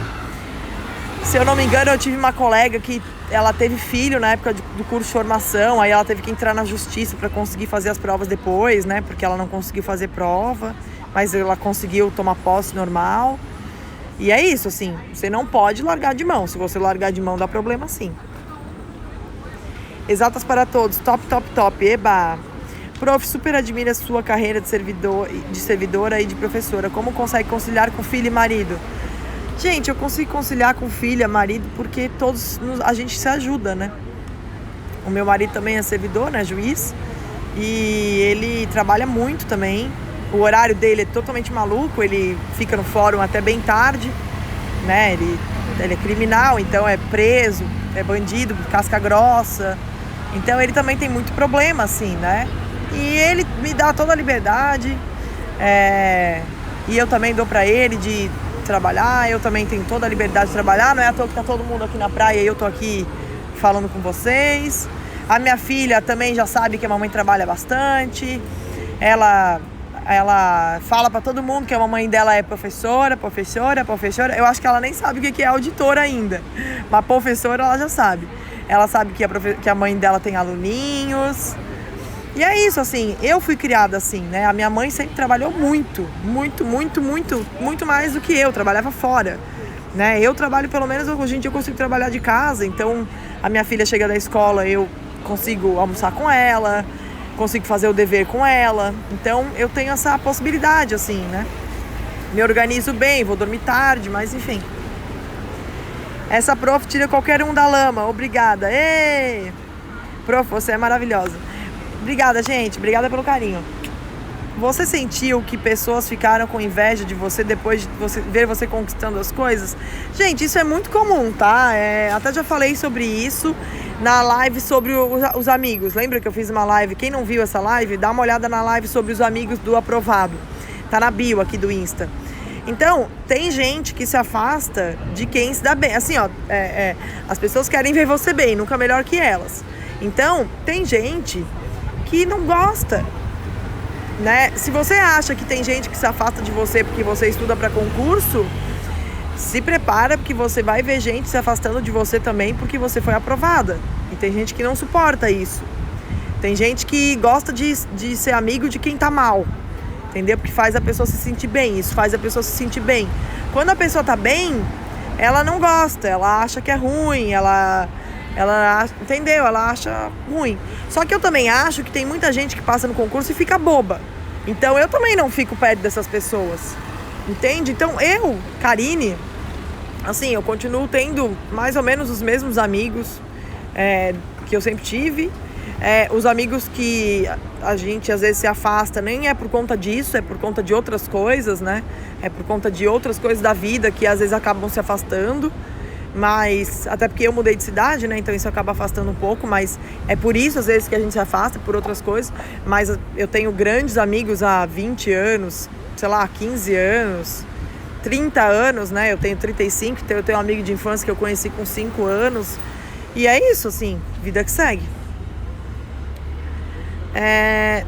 S1: Se eu não me engano, eu tive uma colega que ela teve filho na época do curso de formação, aí ela teve que entrar na justiça para conseguir fazer as provas depois, né? Porque ela não conseguiu fazer prova, mas ela conseguiu tomar posse normal. E é isso, assim, você não pode largar de mão. Se você largar de mão, dá problema sim. Exatas para todos, top, top, top, eba! Prof, super admira a sua carreira de servidora e de professora. Como consegue conciliar com filho e marido? Gente, eu consigo conciliar com filha, marido, porque a gente se ajuda, né? O meu marido também é servidor, né? Juiz. E ele trabalha muito também. O horário dele é totalmente maluco. Ele fica no fórum até bem tarde, né? Ele é criminal, então é preso, é bandido, casca grossa. Então ele também tem muito problema, assim, né? E ele me dá toda a liberdade. E eu também dou pra ele de trabalhar, eu também tenho toda a liberdade de trabalhar, não é à toa que tá todo mundo aqui na praia e eu tô aqui falando com vocês. A minha filha também já sabe que a mamãe trabalha bastante, ela fala pra todo mundo que a mamãe dela é professora, eu acho que ela nem sabe o que é auditora ainda, mas professora ela já sabe. Ela sabe que a mãe dela tem aluninhos. E é isso, assim, eu fui criada assim, né? A minha mãe sempre trabalhou muito mais do que eu, trabalhava fora, né? Eu trabalho, pelo menos hoje em dia eu consigo trabalhar de casa, então a minha filha chega da escola, eu consigo almoçar com ela, consigo fazer o dever com ela, então eu tenho essa possibilidade, assim, né? Me organizo bem, vou dormir tarde, mas enfim. Essa prof tira qualquer um da lama, obrigada. Ei! Prof, você é maravilhosa. Obrigada, gente. Obrigada pelo carinho. Você sentiu que pessoas ficaram com inveja de você depois de ver você conquistando as coisas? Gente, isso é muito comum, tá? Até já falei sobre isso na live sobre os amigos. Lembra que eu fiz uma live? Quem não viu essa live, dá uma olhada na live sobre os amigos do aprovado. Tá na bio aqui do Insta. Então, tem gente que se afasta de quem se dá bem. Assim, ó, as pessoas querem ver você bem, nunca melhor que elas. Então, tem gente que não gosta, né? Se você acha que tem gente que se afasta de você porque você estuda para concurso, se prepara porque você vai ver gente se afastando de você também porque você foi aprovada. E tem gente que não suporta isso. Tem gente que gosta de ser amigo de quem tá mal, entendeu? Porque faz a pessoa se sentir bem, isso faz a pessoa se sentir bem. Quando a pessoa tá bem, ela não gosta, ela acha que é ruim, ela entendeu? Ela acha ruim. Só que eu também acho que tem muita gente que passa no concurso e fica boba. Então eu também não fico perto dessas pessoas. Entende? Então eu, Karine, assim, eu continuo tendo mais ou menos os mesmos amigos que eu sempre tive. Os amigos que a gente às vezes se afasta nem é por conta disso, é por conta de outras coisas, né? É por conta de outras coisas da vida que às vezes acabam se afastando. Mas, até porque eu mudei de cidade, né? Então isso acaba afastando um pouco, mas é por isso às vezes que a gente se afasta, por outras coisas. Mas eu tenho grandes amigos há 20 anos, sei lá, 15 anos, 30 anos, né? Eu tenho 35, então eu tenho um amigo de infância que eu conheci com 5 anos. E é isso, assim, vida que segue.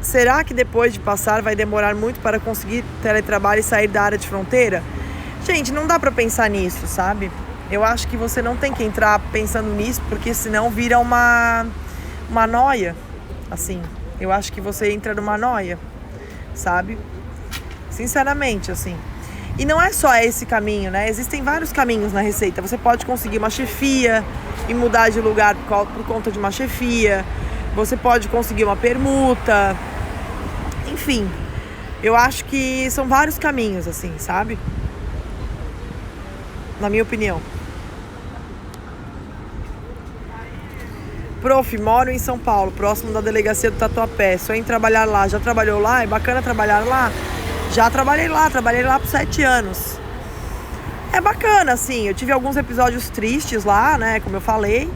S1: Será que depois de passar vai demorar muito para conseguir teletrabalho e sair da área de fronteira? Gente, não dá pra pensar nisso, sabe? Eu acho que você não tem que entrar pensando nisso, porque senão vira uma noia, assim. Eu acho que você entra numa noia, sabe? Sinceramente, assim. E não é só esse caminho, né? Existem vários caminhos na Receita. Você pode conseguir uma chefia e mudar de lugar por conta de uma chefia. Você pode conseguir uma permuta. Enfim, eu acho que são vários caminhos, assim, sabe? Na minha opinião. Prof, moro em São Paulo, próximo da delegacia do Tatuapé. Sonho em trabalhar lá. Já trabalhou lá? É bacana trabalhar lá? Já trabalhei lá por 7 anos. É bacana, assim. Eu tive alguns episódios tristes lá, né? Como eu falei.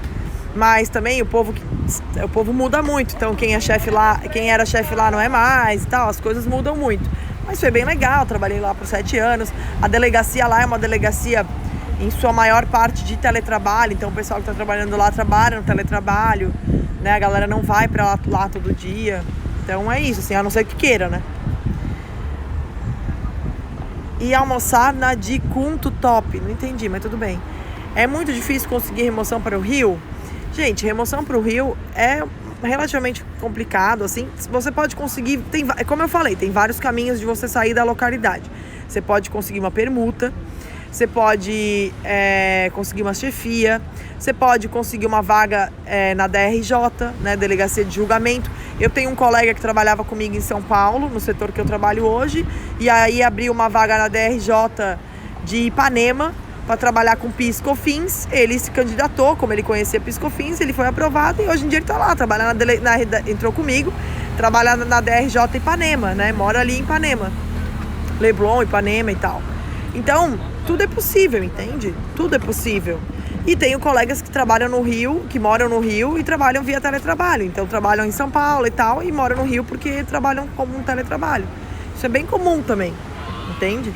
S1: Mas também o povo muda muito. Então quem era chefe lá não é mais e tal. As coisas mudam muito. Mas foi bem legal, trabalhei lá por 7 anos. A delegacia lá é uma delegacia, em sua maior parte, de teletrabalho. Então o pessoal que está trabalhando lá trabalha no teletrabalho, né? A galera não vai para lá todo dia. Então é isso, assim, a não ser que queira, né? E almoçar na Dicunto Top. Não entendi, mas tudo bem. É muito difícil conseguir remoção para o Rio? Gente, remoção para o Rio é relativamente complicado, assim. Você pode conseguir, como eu falei, tem vários caminhos de você sair da localidade. Você pode conseguir uma permuta, você pode conseguir uma chefia, você pode conseguir uma vaga na DRJ, né, Delegacia de Julgamento. Eu tenho um colega que trabalhava comigo em São Paulo, no setor que eu trabalho hoje, e aí abriu uma vaga na DRJ de Ipanema para trabalhar com PIS/COFINS. Ele se candidatou, como ele conhecia PIS/COFINS, ele foi aprovado e hoje em dia ele está lá, trabalhando entrou comigo, trabalhando na DRJ Ipanema, né, mora ali em Ipanema, Leblon, Ipanema e tal. Então, tudo é possível, entende? Tudo é possível. E tenho colegas que trabalham no Rio, que moram no Rio e trabalham via teletrabalho. Então, trabalham em São Paulo e tal, e moram no Rio porque trabalham como um teletrabalho. Isso é bem comum também, entende?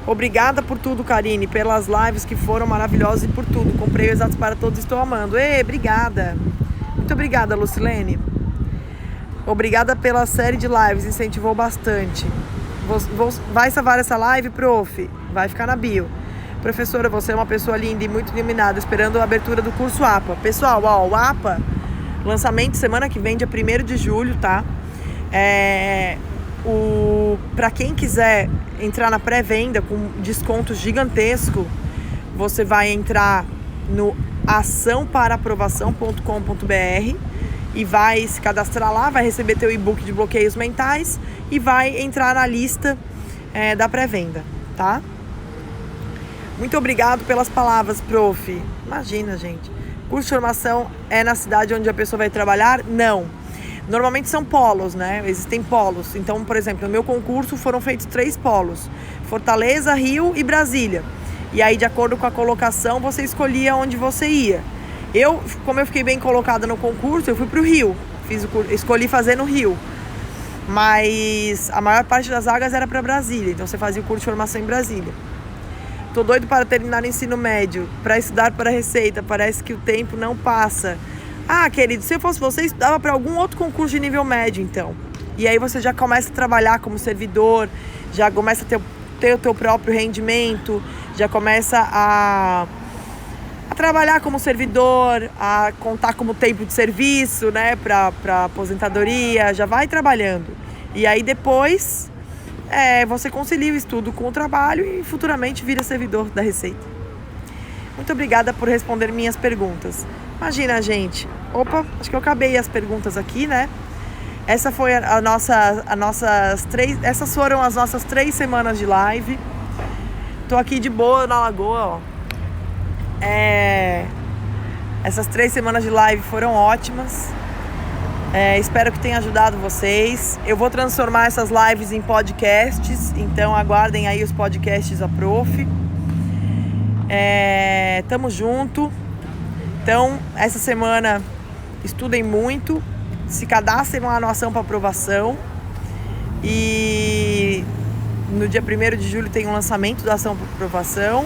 S1: Obrigada por tudo, Karine, pelas lives que foram maravilhosas e por tudo. Comprei o Exatos para Todos, estou amando. Obrigada. Muito obrigada, Lucilene. Obrigada pela série de lives, incentivou bastante. Vai salvar essa live, prof? Vai ficar na bio. Professora, você é uma pessoa linda e muito iluminada, esperando a abertura do curso APA. Pessoal, o APA, lançamento semana que vem, dia 1º de julho, tá? Para quem quiser entrar na pré-venda com desconto gigantesco, você vai entrar no açãoparaaprovação.com.br e vai se cadastrar lá, vai receber teu e-book de bloqueios mentais e vai entrar na lista da pré-venda, tá? Muito obrigado pelas palavras, prof. Imagina, gente. Curso de formação é na cidade onde a pessoa vai trabalhar? Não. Normalmente são polos, né? Existem polos. Então, por exemplo, no meu concurso foram feitos 3 polos. Fortaleza, Rio e Brasília. E aí, de acordo com a colocação, você escolhia onde você ia. Como eu fiquei bem colocada no concurso, eu fui pro Rio. Escolhi fazer no Rio. Mas a maior parte das vagas era para Brasília. Então, você fazia o curso de formação em Brasília. Tô doido para terminar o ensino médio, para estudar para Receita. Parece que o tempo não passa. Ah, querido, se eu fosse você, estudava para algum outro concurso de nível médio, então. E aí você já começa a trabalhar como servidor, já começa a ter o teu próprio rendimento, já começa a trabalhar como servidor, a contar como tempo de serviço, né, para aposentadoria, já vai trabalhando. E aí depois você concilia o estudo com o trabalho e futuramente vira servidor da Receita. Muito obrigada por responder minhas perguntas. Imagina, gente. Opa, acho que eu acabei as perguntas aqui, né? Essas foram as nossas 3 semanas de live. Tô aqui de boa na Lagoa, ó. Essas 3 semanas de live foram ótimas. Espero que tenha ajudado vocês. Eu vou transformar essas lives em podcasts, então aguardem aí os podcasts da prof. Tamo junto. Então, essa semana estudem muito, se cadastrem lá no Ação para Aprovação. E no dia 1º de julho tem um lançamento da Ação para Aprovação.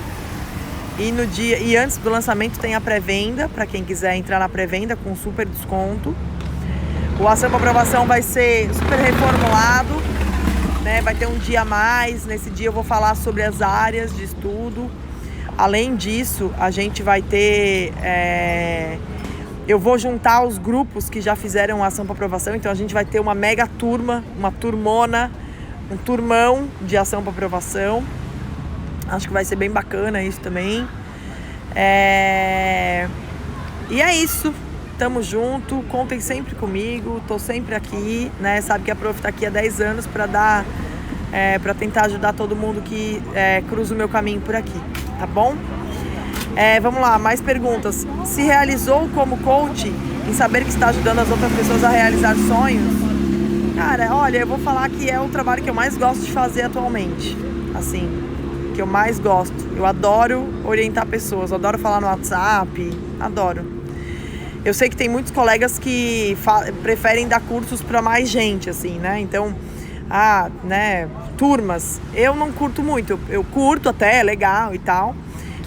S1: E antes do lançamento tem a pré-venda, para quem quiser entrar na pré-venda com super desconto. O Ação para Aprovação vai ser super reformulado, né? Vai ter um dia a mais. Nesse dia eu vou falar sobre as áreas de estudo. Além disso, a gente vai ter... eu vou juntar os grupos que já fizeram a Ação para Aprovação. Então a gente vai ter uma mega turma, uma turmona, um turmão de Ação para Aprovação. Acho que vai ser bem bacana isso também. E é isso. Tamo junto, contem sempre comigo, tô sempre aqui, né? Sabe que a prof tá aqui há 10 anos para tentar ajudar todo mundo que cruza o meu caminho por aqui, tá bom? Vamos lá, mais perguntas. Se realizou como coach em saber que está ajudando as outras pessoas a realizar sonhos? Cara, olha, eu vou falar que é o trabalho que eu mais gosto de fazer atualmente, assim, que eu mais gosto. Eu adoro orientar pessoas, eu adoro falar no WhatsApp, adoro. Eu sei que tem muitos colegas que preferem dar cursos para mais gente, assim, né? Então, né, turmas. Eu não curto muito. Eu curto até, é legal e tal.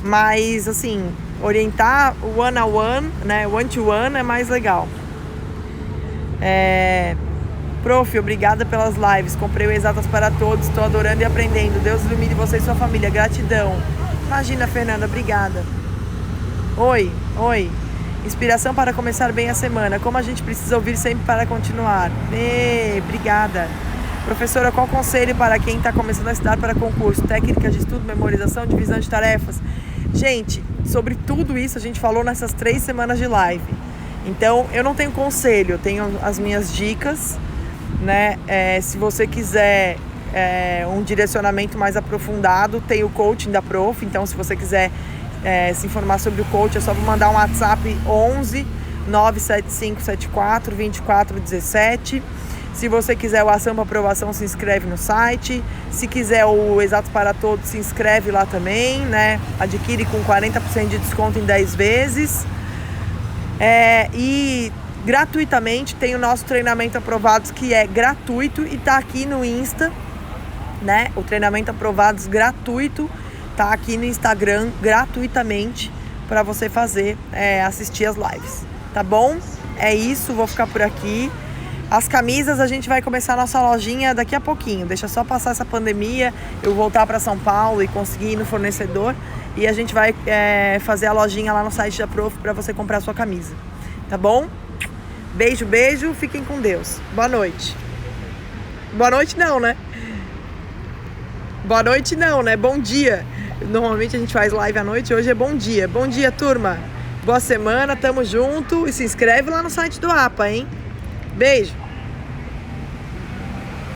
S1: Mas, assim, orientar one-on-one, né, one-to-one é mais legal. Prof, obrigada pelas lives. Comprei o Exatas para Todos. Estou adorando e aprendendo. Deus ilumine você e sua família. Gratidão. Imagina, Fernanda, obrigada. Oi. Inspiração para começar bem a semana. Como a gente precisa ouvir sempre para continuar. Obrigada. Professora, qual conselho para quem está começando a estudar para concurso? Técnica de estudo, memorização, divisão de tarefas? Gente, sobre tudo isso a gente falou nessas 3 semanas de live. Então, eu não tenho conselho, eu tenho as minhas dicas, né? Se você quiser um direcionamento mais aprofundado, tem o coaching da Prof. Então, se você quiser se informar sobre o coach, é só mandar um WhatsApp 11 97574 2417. Se você quiser o Ação para Aprovação, se inscreve no site. Se quiser o Exatos para Todos, se inscreve lá também, né? Adquire com 40% de desconto em 10 vezes. E gratuitamente tem o nosso treinamento Aprovados, que é gratuito e tá aqui no Insta, né? O treinamento Aprovados gratuito tá aqui no Instagram gratuitamente para você fazer, assistir as lives, tá bom? É isso, vou ficar por aqui. As camisas a gente vai começar a nossa lojinha daqui a pouquinho. Deixa só passar essa pandemia, eu voltar para São Paulo e conseguir ir no fornecedor. E a gente vai fazer a lojinha lá no site da Prof para você comprar a sua camisa. Tá bom? Beijo, fiquem com Deus. Boa noite. Boa noite não, né? Boa noite não, né? Bom dia. Normalmente a gente faz live à noite, hoje é bom dia. Bom dia, turma. Boa semana, tamo junto. E se inscreve lá no site do APA, hein? Beijo!